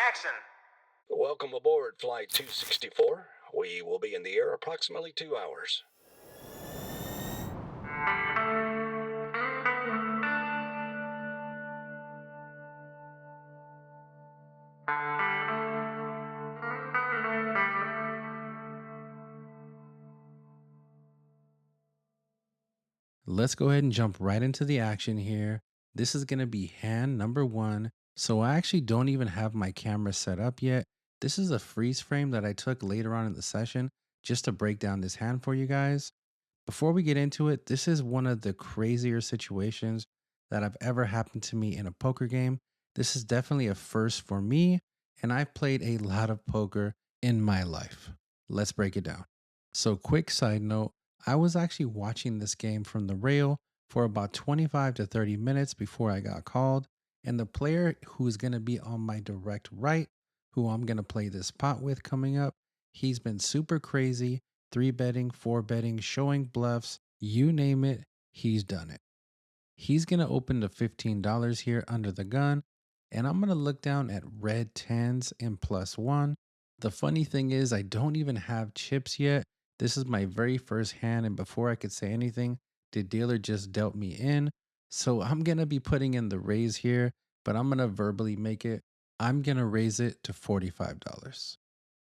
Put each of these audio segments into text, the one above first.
action. Welcome aboard Flight 264. We will be in the air approximately 2 hours. Let's go ahead and jump right into the action here. This is going to be hand number one. So I actually don't even have my camera set up yet. This is a freeze frame that I took later on in the session just to break down this hand for you guys. Before we get into it, this is one of the crazier situations that have ever happened to me in a poker game. This is definitely a first for me, and I've played a lot of poker in my life. Let's break it down. So, quick side note, I was actually watching this game from the rail for about 25 to 30 minutes before I got called, and the player who's going to be on my direct right, who I'm going to play this pot with coming up, he's been super crazy, three betting, four betting, showing bluffs, you name it, he's done it. He's going to open the $15 here under the gun, and I'm going to look down at red tens and +1. The funny thing is, I don't even have chips yet. This is my very first hand, and before I could say anything, the dealer just dealt me in. So I'm going to be putting in the raise here, but I'm going to verbally make it. I'm going to raise it to $45.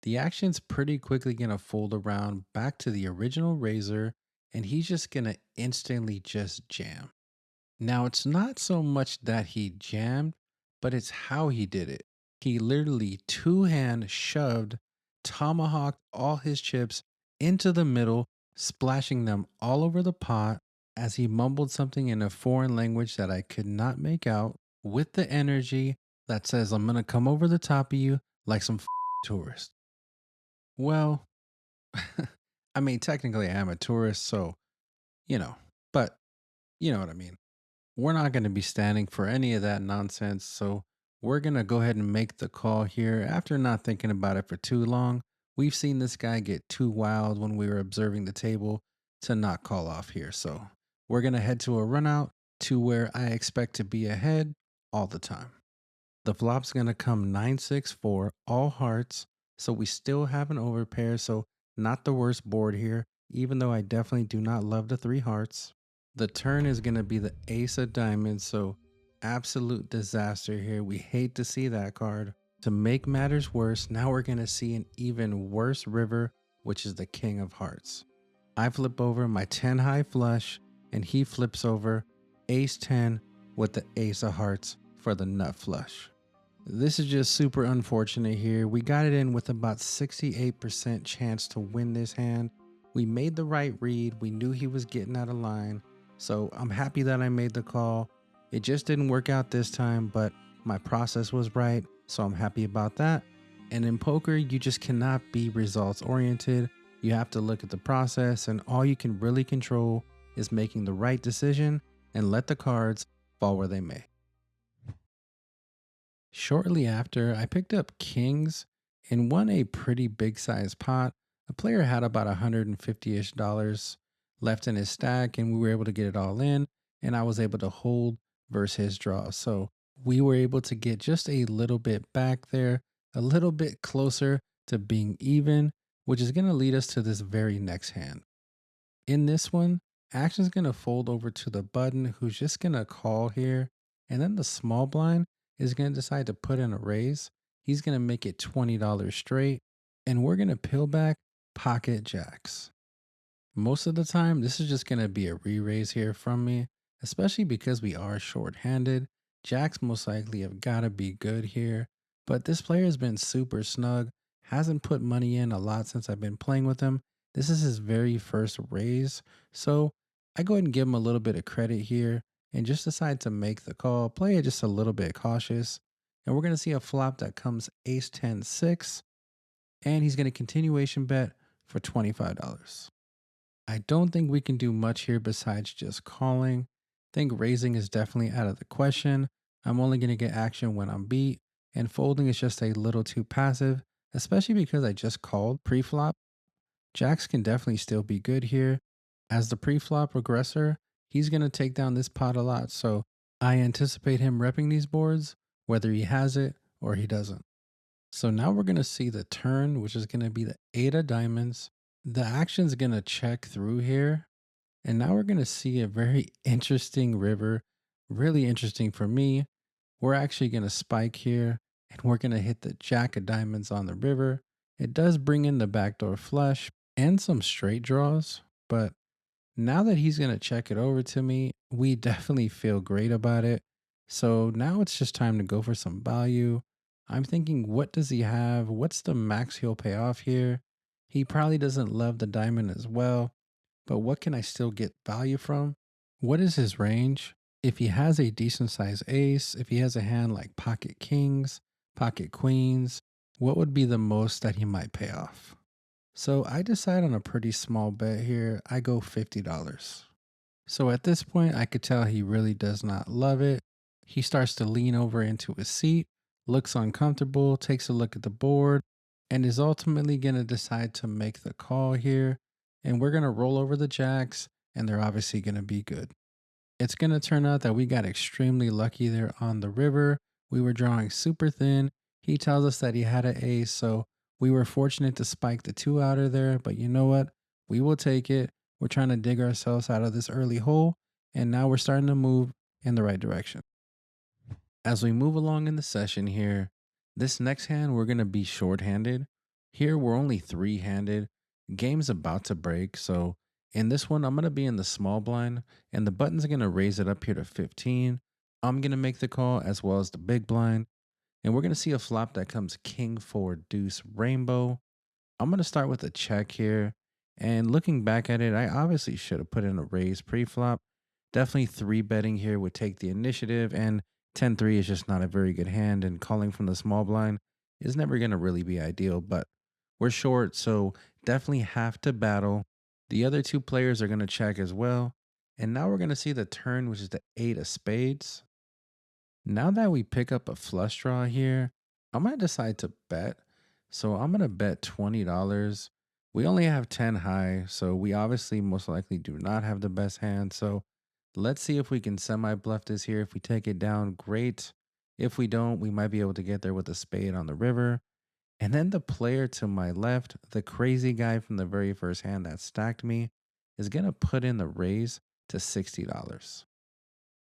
The action's pretty quickly going to fold around back to the original raiser, and he's just going to instantly just jam. Now, it's not so much that he jammed, but it's how he did it. He literally two hand shoved, tomahawked all his chips into the middle, splashing them all over the pot as he mumbled something in a foreign language that I could not make out with the energy that says, I'm going to come over the top of you like some tourist. Well, I mean, technically, I am a tourist, so, you know, but you know what I mean. We're not going to be standing for any of that nonsense. So we're going to go ahead and make the call here after not thinking about it for too long. We've seen this guy get too wild when we were observing the table to not call off here. So we're going to head to a run out to where I expect to be ahead all the time. The flop's going to come 9-6-4, all hearts. So we still have an overpair. So not the worst board here, even though I definitely do not love the three hearts. The turn is going to be the ace of diamonds. So absolute disaster here. We hate to see that card. To make matters worse, now we're going to see an even worse river, which is the king of hearts. I flip over my 10 high flush and he flips over ace 10 with the ace of hearts for the nut flush. This is just super unfortunate here. We got it in with about 68% chance to win this hand. We made the right read. We knew he was getting out of line. So I'm happy that I made the call. It just didn't work out this time, but my process was right. So I'm happy about that. And in poker, you just cannot be results oriented. You have to look at the process, and all you can really control is making the right decision and let the cards fall where they may. Shortly after, I picked up kings and won a pretty big size pot. The player had about $150-ish left in his stack, and we were able to get it all in, and I was able to hold versus his draw. So we were able to get just a little bit back there, a little bit closer to being even, which is going to lead us to this very next hand. In this one, action's going to fold over to the button, who's just going to call here, and then the small blind is going to decide to put in a raise. He's going to make it $20 straight, and we're going to peel back pocket jacks. Most of the time, this is just going to be a re-raise here from me, especially because we are short-handed. Jacks most likely have got to be good here, but this player has been super snug, hasn't put money in a lot since I've been playing with him. This is his very first raise, so I go ahead and give him a little bit of credit here and just decide to make the call, play it just a little bit cautious. And we're going to see a flop that comes ace 10 6, and he's going to continuation bet for $25. I don't think we can do much here besides just calling. I think raising is definitely out of the question. I'm only going to get action when I'm beat, and folding is just a little too passive, especially because I just called pre-flop. Jacks can definitely still be good here. As the pre-flop regressor, he's going to take down this pot a lot, so I anticipate him repping these boards, whether he has it or he doesn't. So now we're going to see the turn, which is going to be the eight of diamonds. The action's going to check through here. And now we're going to see a very interesting river, really interesting for me. We're actually going to spike here and we're going to hit the jack of diamonds on the river. It does bring in the backdoor flush and some straight draws, but now that he's going to check it over to me, we definitely feel great about it. So now it's just time to go for some value. I'm thinking, what does he have? What's the max he'll pay off here? He probably doesn't love the diamond as well, but what can I still get value from? What is his range? If he has a decent sized ace, if he has a hand like pocket kings, pocket queens, what would be the most that he might pay off? So I decide on a pretty small bet here. I go $50. So at this point, I could tell he really does not love it. He starts to lean over into his seat, looks uncomfortable, takes a look at the board, and is ultimately going to decide to make the call here. And we're going to roll over the jacks, and they're obviously going to be good. It's going to turn out that we got extremely lucky there on the river. We were drawing super thin. He tells us that he had an ace, so we were fortunate to spike the two out of there. But you know what? We will take it. We're trying to dig ourselves out of this early hole, and now we're starting to move in the right direction. As we move along in the session here, this next hand we're going to be short-handed. Here we're only three-handed. Game's about to break, so in this one I'm going to be in the small blind and the button's going to raise it up here to 15. I'm going to make the call as well as the big blind, and we're going to see a flop that comes king 4 deuce rainbow. I'm going to start with a check here. And looking back at it, I obviously should have put in a raise pre-flop. Definitely three betting here would take the initiative, and 10-3 is just not a very good hand, and calling from the small blind is never going to really be ideal, but we're short, so definitely have to battle. The other two players are going to check as well. And now we're going to see the turn, which is the eight of spades. Now that we pick up a flush draw here, I might decide to bet. So I'm going to bet $20. We only have 10 high, so we obviously most likely do not have the best hand. So let's see if we can semi bluff this here. If we take it down, great. If we don't, we might be able to get there with a spade on the river. And then the player to my left, the crazy guy from the very first hand that stacked me, is going to put in the raise to $60.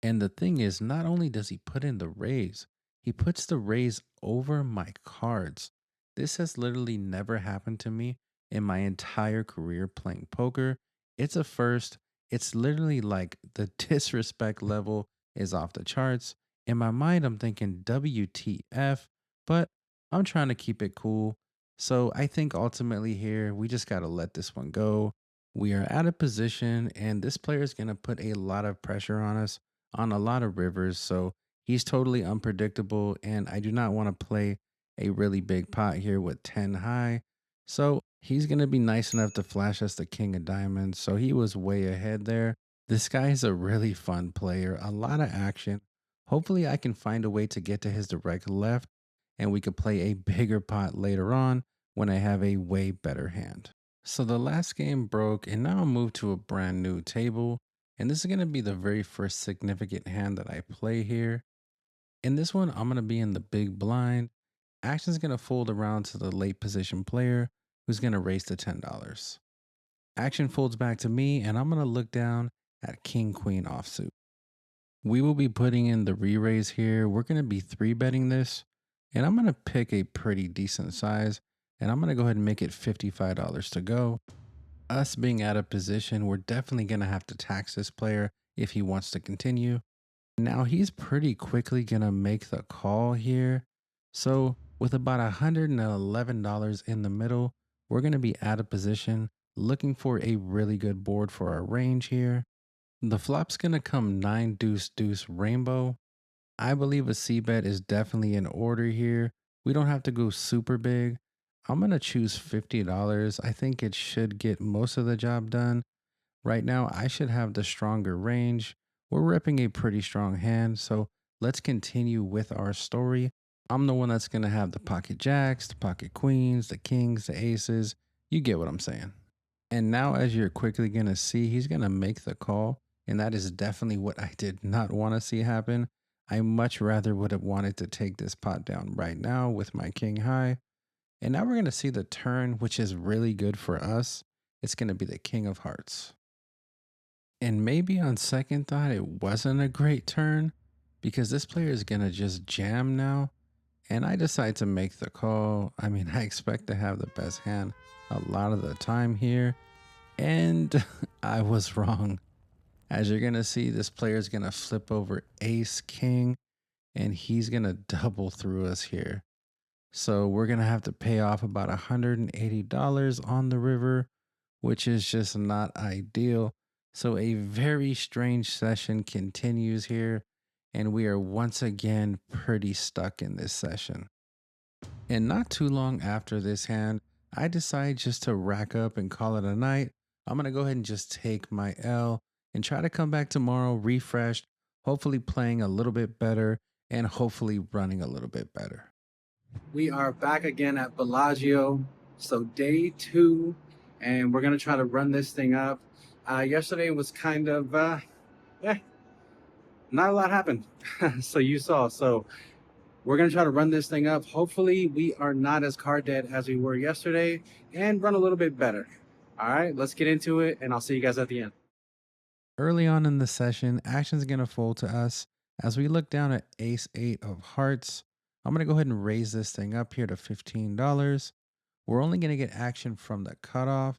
And the thing is, not only does he put in the raise, he puts the raise over my cards. This has literally never happened to me in my entire career playing poker. It's a first. It's literally like the disrespect level is off the charts. In my mind, I'm thinking WTF, but I'm trying to keep it cool. So I think ultimately here, we just got to let this one go. We are at a position, and this player is going to put a lot of pressure on us on a lot of rivers. So he's totally unpredictable. And I do not want to play a really big pot here with 10 high. So he's going to be nice enough to flash us the king of diamonds. So he was way ahead there. This guy is a really fun player, a lot of action. Hopefully, I can find a way to get to his direct left and we could play a bigger pot later on when I have a way better hand. So the last game broke, and now I'm moved to a brand new table. And this is going to be the very first significant hand that I play here. In this one, I'm going to be in the big blind. Action's going to fold around to the late position player who's going to raise to $10. Action folds back to me, and I'm going to look down at King Queen offsuit. We will be putting in the re raise here. We're going to be three betting this, and I'm going to pick a pretty decent size, and I'm going to go ahead and make it $55 to go. Us being out of position, we're definitely going to have to tax this player if he wants to continue. Now he's pretty quickly going to make the call here. So with about $111 in the middle, we're going to be out of position, looking for a really good board for our range here. The flop's going to come 9 deuce deuce rainbow. I believe a C bet is definitely in order here. We don't have to go super big. I'm going to choose $50. I think it should get most of the job done. Right now, I should have the stronger range. We're repping a pretty strong hand, so let's continue with our story. I'm the one that's going to have the pocket jacks, the pocket queens, the kings, the aces. You get what I'm saying. And now, as you're quickly going to see, he's going to make the call. And that is definitely what I did not want to see happen. I much rather would have wanted to take this pot down right now with my king high. And now we're going to see the turn, which is really good for us. It's going to be the king of hearts. And maybe on second thought, it wasn't a great turn because this player is going to just jam now. And I decide to make the call. I mean, I expect to have the best hand a lot of the time here. And I was wrong. As you're going to see, this player is going to flip over ace king and he's going to double through us here. So we're going to have to pay off about $180 on the river, which is just not ideal. So a very strange session continues here, and we are once again pretty stuck in this session. And not too long after this hand, I decide just to rack up and call it a night. I'm going to go ahead and just take my L and try to come back tomorrow refreshed, hopefully playing a little bit better and hopefully running a little bit better. We are back again at Bellagio. So day two, and we're gonna try to run this thing up. Yesterday was kind of eh, not a lot happened. So you saw. So we're gonna try to run this thing up. Hopefully, we are not as card dead as we were yesterday, and run a little bit better. All right, let's get into it, and I'll see you guys at the end. Early on in the session, action's going to fold to us as we look down at ace 8 of hearts. I'm going to go ahead and raise this thing up here to $15. We're only going to get action from the cutoff.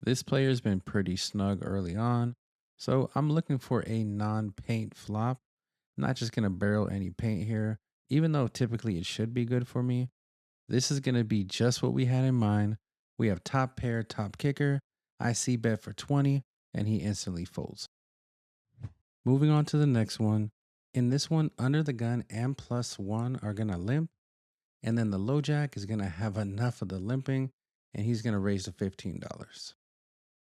This player's been pretty snug early on, so I'm looking for a non-paint flop. I'm not just going to barrel any paint here, even though typically it should be good for me. This is going to be just what we had in mind. We have top pair, top kicker. I see bet for 20, and he instantly folds. Moving on to the next one. In this one, under the gun and +1 are going to limp. And then the low jack is going to have enough of the limping and he's going to raise to $15.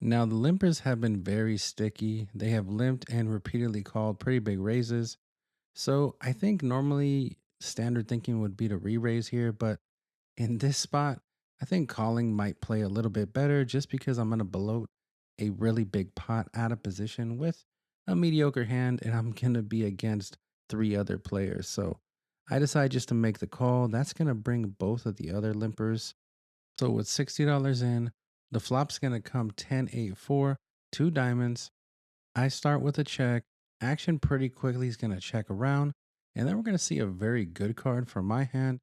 Now, the limpers have been very sticky. They have limped and repeatedly called pretty big raises. So I think normally standard thinking would be to re raise here. But in this spot, I think calling might play a little bit better just because I'm going to bloat a really big pot out of position with a mediocre hand and I'm going to be against three other players. So I decide just to make the call. That's going to bring both of the other limpers. So with $60 in, the flop's going to come 10-8-4, two diamonds. I start with a check. Action pretty quickly is going to check around. And then we're going to see a very good card for my hand.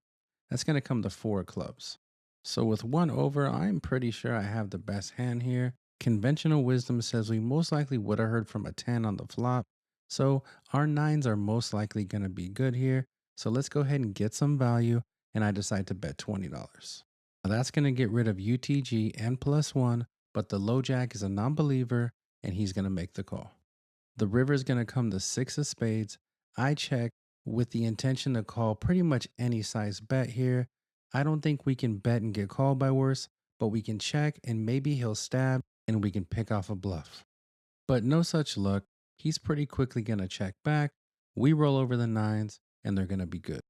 That's going to come to four clubs. So with one over, I'm pretty sure I have the best hand here. Conventional wisdom says we most likely would have heard from a 10 on the flop. So our nines are most likely going to be good here. So let's go ahead and get some value. And I decide to bet $20. Now that's going to get rid of UTG and +1, but the low jack is a non believer and he's going to make the call. The river is going to come to six of spades. I check with the intention to call pretty much any size bet here. I don't think we can bet and get called by worse, but we can check and maybe he'll stab and we can pick off a bluff. But no such luck. He's pretty quickly going to check back. We roll over the nines and they're going to be good.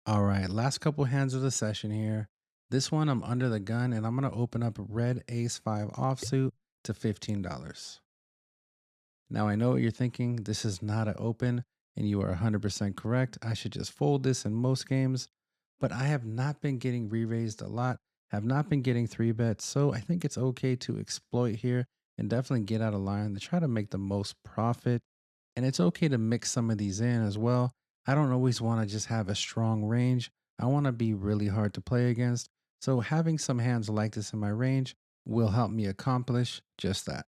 All right, last couple hands of the session here. This one I'm under the gun and I'm going to open up red ace 5 offsuit to $15. Now I know what you're thinking. This is not an open, and you are 100% correct. I should just fold this in most games, but I have not been getting re-raised a lot, have not been getting three bets, so I think it's okay to exploit here and definitely get out of line to try to make the most profit. And it's okay to mix some of these in as well. I don't always want to just have a strong range. I want to be really hard to play against. So having some hands like this in my range will help me accomplish just that.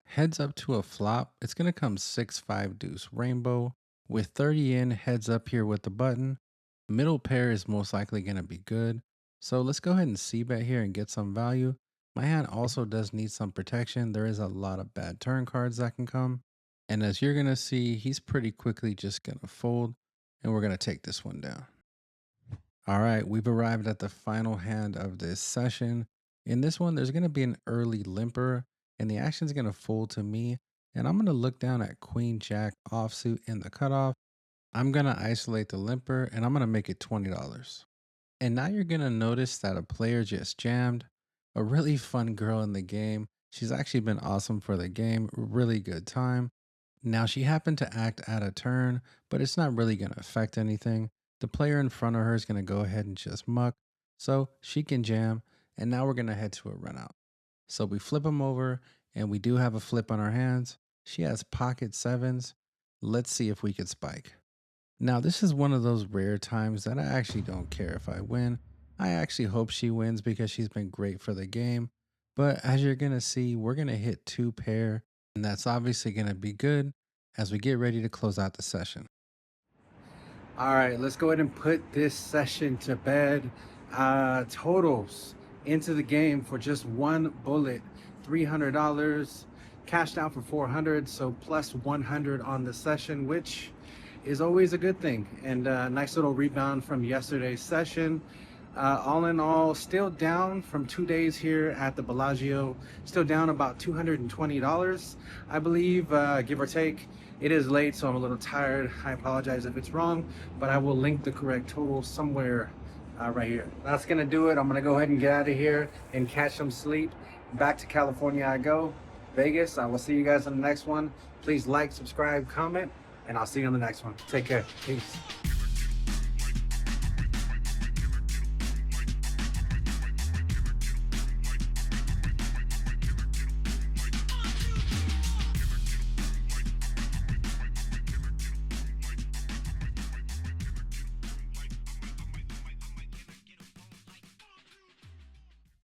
Heads up to a flop, it's going to come 6-5 deuce rainbow. With 30 in, heads up here with the button. Middle pair is most likely going to be good. So let's go ahead and c bet here and get some value. My hand also does need some protection. There is a lot of bad turn cards that can come. And as you're going to see, he's pretty quickly just going to fold. And we're going to take this one down. All right, we've arrived at the final hand of this session. In this one, there's going to be an early limper, and the action's going to fold to me. And I'm going to look down at Queen Jack offsuit in the cutoff. I'm going to isolate the limper, and I'm going to make it $20. And now you're going to notice that a player just jammed. A really fun girl in the game. She's actually been awesome for the game. Really good time. Now, she happened to act out of turn, but it's not really going to affect anything. The player in front of her is going to go ahead and just muck, so she can jam. And now we're going to head to a run out. So we flip them over, and we do have a flip on our hands. She has pocket sevens. Let's see if we can spike. Now, this is one of those rare times that I actually don't care if I win. I actually hope she wins because she's been great for the game. But as you're going to see, we're going to hit two pair, and that's obviously going to be good as we get ready to close out the session. All right, let's go ahead and put this session to bed. Totals into the game for just one bullet, $300. Cashed out for 400, so plus 100 on the session, which is always a good thing. And nice little rebound from yesterday's session. All in all, still down from 2 days here at the Bellagio. Still down about $220, I believe, give or take. It is late, so I'm a little tired. I apologize if it's wrong, but I will link the correct total somewhere right here. That's gonna do it. I'm gonna go ahead and get out of here and catch some sleep. Back to California I go. Vegas, I will see you guys on the next one. Please like, subscribe, comment, and I'll see you on the next one. Take care. Peace.